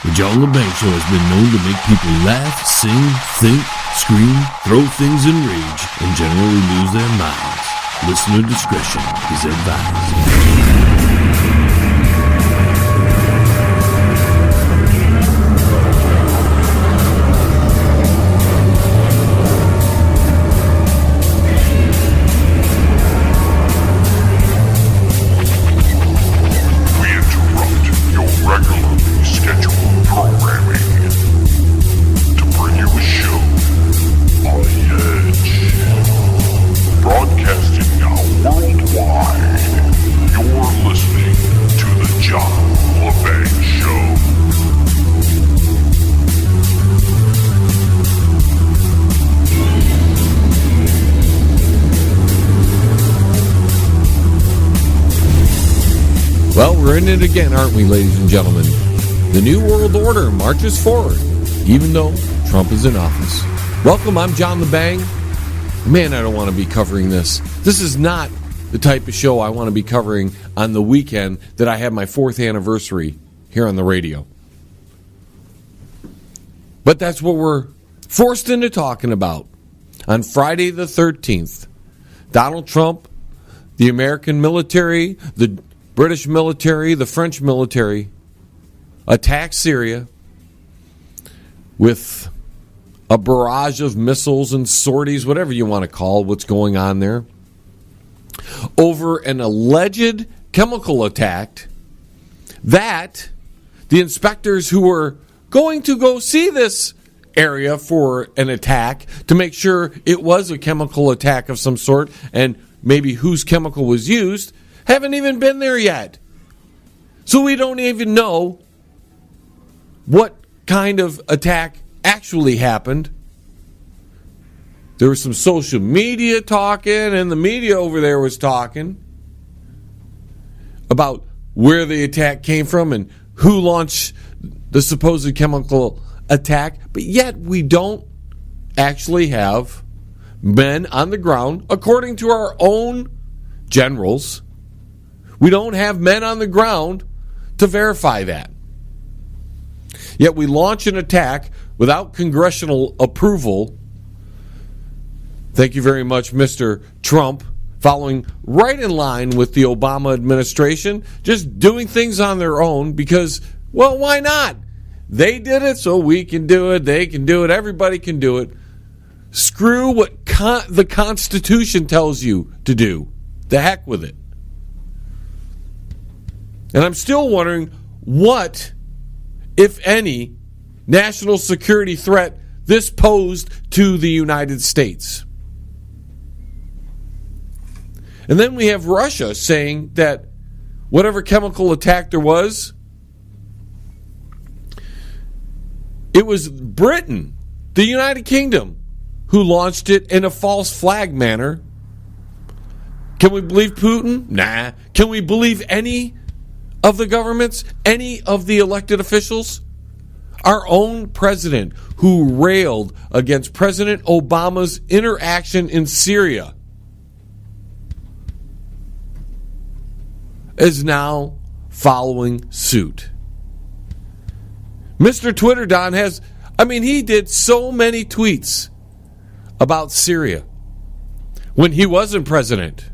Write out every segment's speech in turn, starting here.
The John Lebang Show has been known to make people laugh, sing, think, scream, throw things in rage, and generally lose their minds. Listener discretion is advised. Well, we're in it again, aren't we, ladies and gentlemen? The New World Order marches forward, even though Trump is in office. Welcome, I'm John Lebang. Man, I don't want to be covering this. This is not the type of show I want to be covering on the weekend that I have my 4th anniversary here on the radio. But that's what we're forced into talking about. On Friday the 13th, Donald Trump, the American military, the British military, the French military attacked Syria with a barrage of missiles and sorties, whatever you want to call what's going on there, over an alleged chemical attack that the inspectors who were going to go see this area for an attack to make sure it was a chemical attack of some sort and maybe whose chemical was used haven't even been there yet. So we don't even know what kind of attack actually happened. There was some social media talking, and the media over there was talking about where the attack came from and who launched the supposed chemical attack. But yet we don't actually have men on the ground, according to our own generals. We don't have men on the ground to verify that. Yet we launch an attack without congressional approval. Thank you very much, Mr. Trump, following right in line with the Obama administration, just doing things on their own because, well, why not? They did it, so we can do it. They can do it. Everybody can do it. Screw what the Constitution tells you to do. The heck with it. And I'm still wondering what, if any, national security threat this posed to the United States. And then we have Russia saying that whatever chemical attack there was, it was Britain, the United Kingdom, who launched it in a false flag manner. Can we believe Putin? Nah. Can we believe any of the governments, any of the elected officials? Our own president, who railed against President Obama's interaction in Syria, is now following suit. Mr. Twitter Don he did so many tweets about Syria when he wasn't president,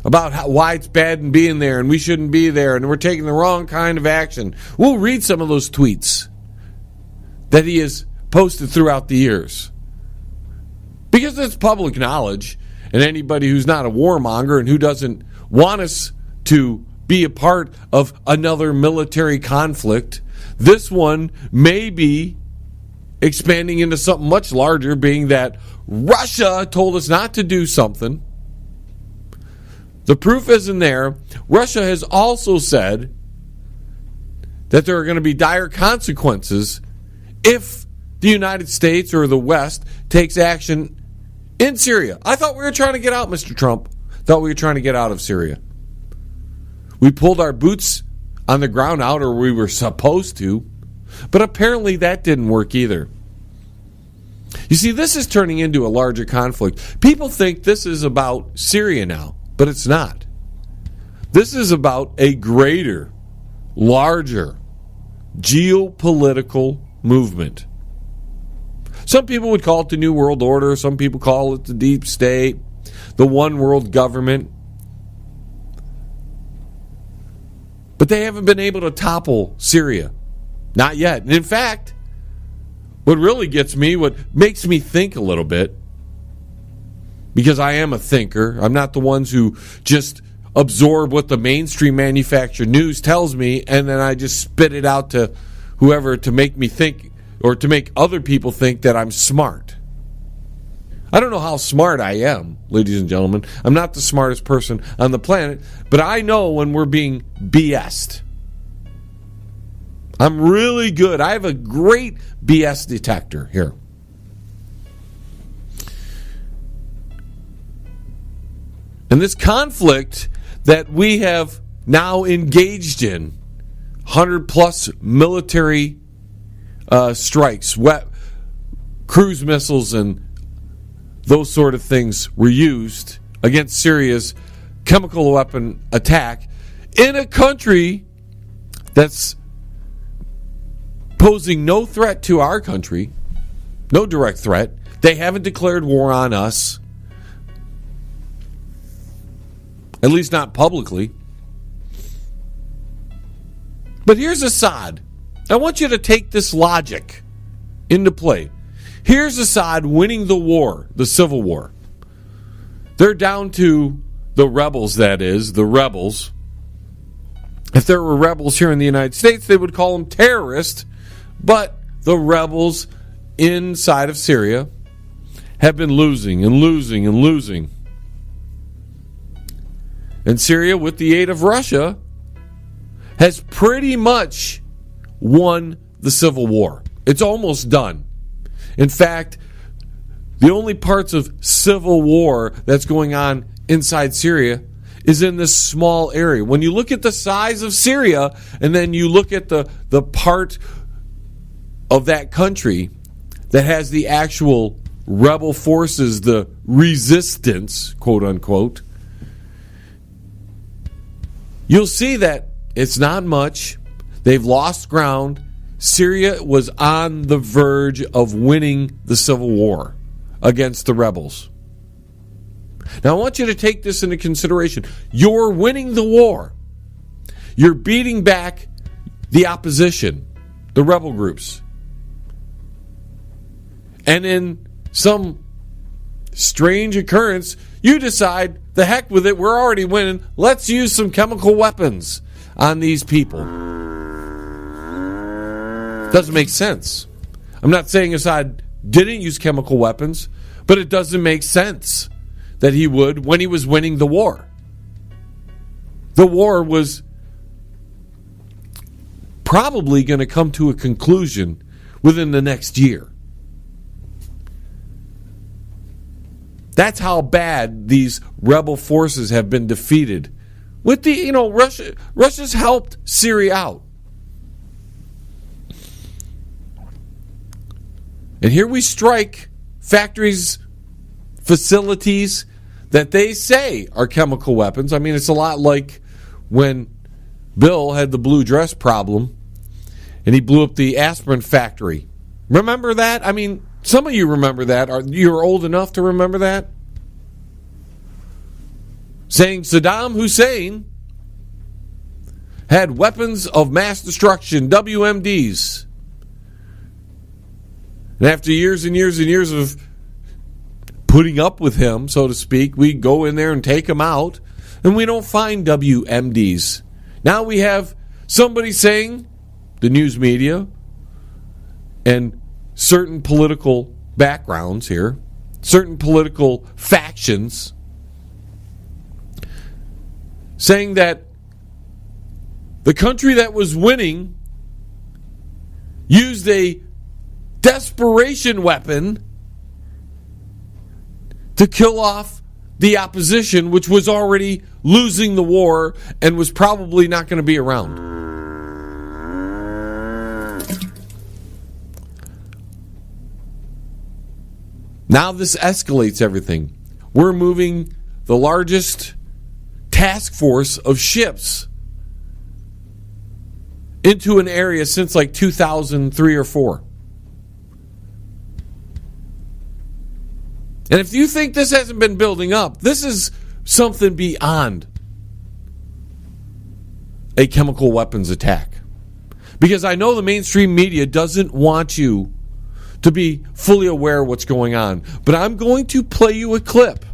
about why it's bad in being there and we shouldn't be there and we're taking the wrong kind of action. We'll read some of those tweets that he has posted throughout the years because it's public knowledge, and anybody who's not a warmonger and who doesn't want us to be a part of another military conflict, this one may be expanding into something much larger, being that Russia told us not to do something. The proof isn't there. Russia has also said that there are going to be dire consequences if the United States or the West takes action in Syria. I thought we were trying to get out, Mr. Trump. Thought we were trying to get out of Syria. We pulled our boots on the ground out, or we were supposed to, but apparently that didn't work either. You see, this is turning into a larger conflict. People think this is about Syria now, but it's not. This is about a greater, larger geopolitical movement. Some people would call it the New World Order. Some people call it the deep state, the one world government. But they haven't been able to topple Syria. Not yet. And in fact, what really gets me, what makes me think a little bit, because I am a thinker, I'm not the ones who just absorb what the mainstream manufactured news tells me and then I just spit it out to whoever to make me think or to make other people think that I'm smart. I don't know how smart I am, ladies and gentlemen. I'm not the smartest person on the planet, but I know when we're being BS'd. I'm really good. I have a great BS detector here. And this conflict that we have now engaged in, 100-plus military strikes, cruise missiles and those sort of things were used against Syria's chemical weapon attack in a country that's posing no threat to our country, no direct threat. They haven't declared war on us, at least not publicly. But here's Assad. I want you to take this logic into play. Here's Assad winning the war, the civil war. They're down to the rebels, that is, the rebels. If there were rebels here in the United States, they would call them terrorists. But the rebels inside of Syria have been losing and losing and losing. And Syria, with the aid of Russia, has pretty much won the civil war. It's almost done. In fact, the only parts of civil war that's going on inside Syria is in this small area. When you look at the size of Syria and then you look at the part of that country that has the actual rebel forces, the resistance, quote unquote, you'll see that it's not much. They've lost ground. Syria was on the verge of winning the civil war against the rebels. Now, I want you to take this into consideration. You're winning the war. You're beating back the opposition, the rebel groups. And in some strange occurrence, you decide, the heck with it, we're already winning. Let's use some chemical weapons on these people. Doesn't make sense. I'm not saying Assad didn't use chemical weapons, but it doesn't make sense that he would when he was winning the war. The war was probably going to come to a conclusion within the next year. That's how bad these rebel forces have been defeated. With the, Russia's helped Syria out. And here we strike factories, facilities that they say are chemical weapons. I mean, it's a lot like when Bill had the blue dress problem and he blew up the aspirin factory. Remember that? I mean, some of you remember that. You're old enough to remember that? Saying Saddam Hussein had weapons of mass destruction, WMDs. And after years and years and years of putting up with him, so to speak, we go in there and take him out, and we don't find WMDs. Now we have somebody saying, the news media, and certain political backgrounds here, certain political factions, saying that the country that was winning used a desperation weapon to kill off the opposition, which was already losing the war and was probably not going to be around. Now this escalates everything. We're moving the largest task force of ships into an area since like 2003 or 4. And if you think this hasn't been building up, this is something beyond a chemical weapons attack. Because I know the mainstream media doesn't want you to be fully aware of what's going on. But I'm going to play you a clip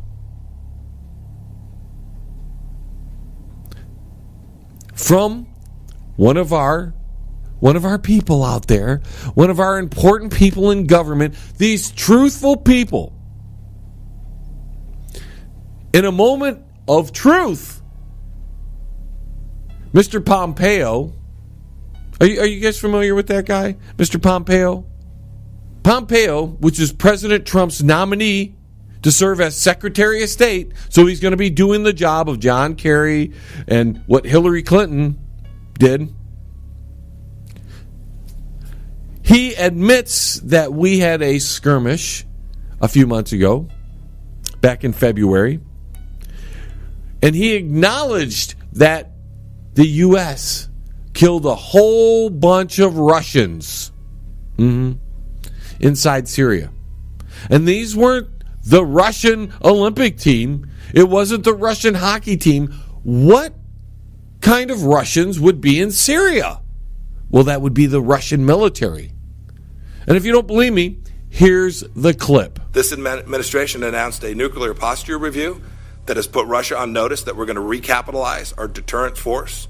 from one of our people out there, one of our important people in government, these truthful people. In a moment of truth, Mr. Pompeo, are you guys familiar with that guy, Mr. Pompeo? Pompeo, which is President Trump's nominee to serve as Secretary of State, so he's going to be doing the job of John Kerry and what Hillary Clinton did. He admits that we had a skirmish a few months ago, back in February, and he acknowledged that the U.S. killed a whole bunch of Russians inside Syria. And these weren't the Russian Olympic team. It wasn't the Russian hockey team. What kind of Russians would be in Syria? Well, that would be the Russian military. And if you don't believe me, here's the clip. This administration announced a nuclear posture review that has put Russia on notice that we're going to recapitalize our deterrent force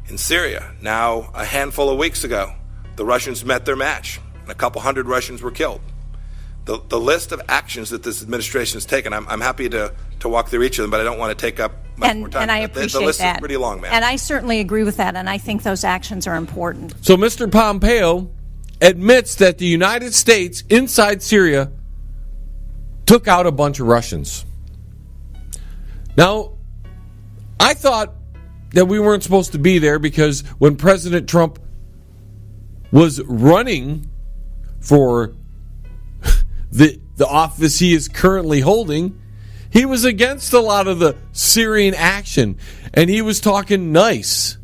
in Syria. Now, a handful of weeks ago, the Russians met their match, and a couple hundred Russians were killed. The list of actions that this administration has taken, I'm happy to walk through each of them, but I don't want to take up much more time. And I appreciate the list that. is pretty long, man. And I certainly agree with that, and I think those actions are important. So Mr. Pompeo admits that the United States inside Syria took out a bunch of Russians. Now, I thought that we weren't supposed to be there because when President Trump was running for the office he is currently holding, he was against a lot of the Syrian action, and he was talking nice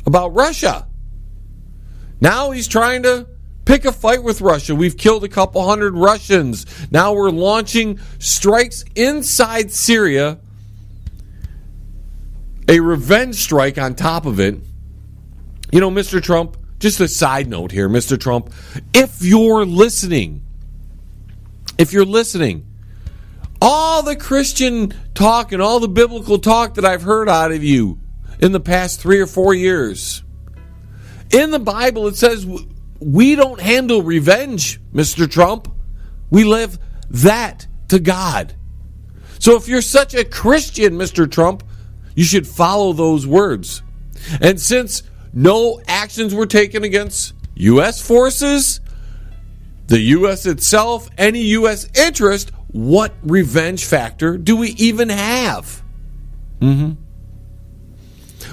about Russia. Now he's trying to pick a fight with Russia. We've killed a couple hundred Russians. Now we're launching strikes inside Syria, a revenge strike on top of it. You know, Mr. Trump, just a side note here, Mr. Trump, if you're listening, all the Christian talk and all the biblical talk that I've heard out of you in the past 3 or 4 years, in the Bible it says we don't handle revenge, Mr. Trump. We leave that to God. So if you're such a Christian, Mr. Trump, you should follow those words. And since no actions were taken against U.S. forces, the U.S. itself, any U.S. interest, what revenge factor do we even have? We're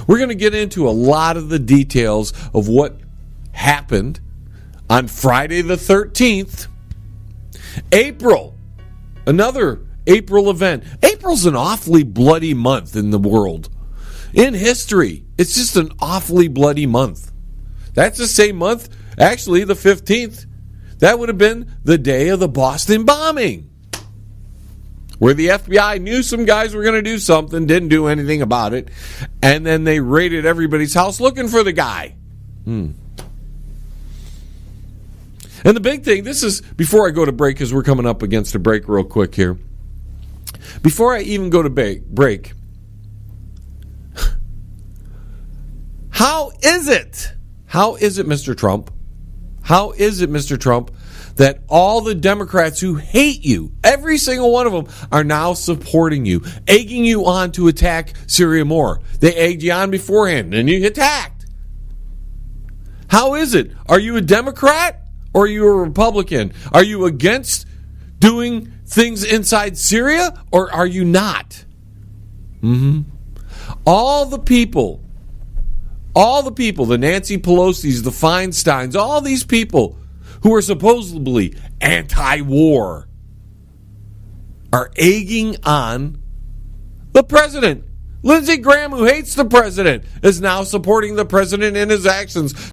going to get into a lot of the details of what happened on Friday the 13th. April, another April event. April's an awfully bloody month in the world. In history, it's just an awfully bloody month. That's the same month, actually, the 15th. That would have been the day of the Boston bombing, where the FBI knew some guys were going to do something, didn't do anything about it, and then they raided everybody's house looking for the guy. And the big thing, this is, before I go to break, because we're coming up against a break real quick here. Before I even go to break, how is it, Mr. Trump? How is it, Mr. Trump, that all the Democrats who hate you, every single one of them, are now supporting you, egging you on to attack Syria more? They egged you on beforehand, and you attacked. How is it? Are you a Democrat or are you a Republican? Are you against doing things inside Syria or are you not? All the people, the Nancy Pelosi's, the Feinsteins, all these people who are supposedly anti-war are egging on the president. Lindsey Graham, who hates the president, is now supporting the president in his actions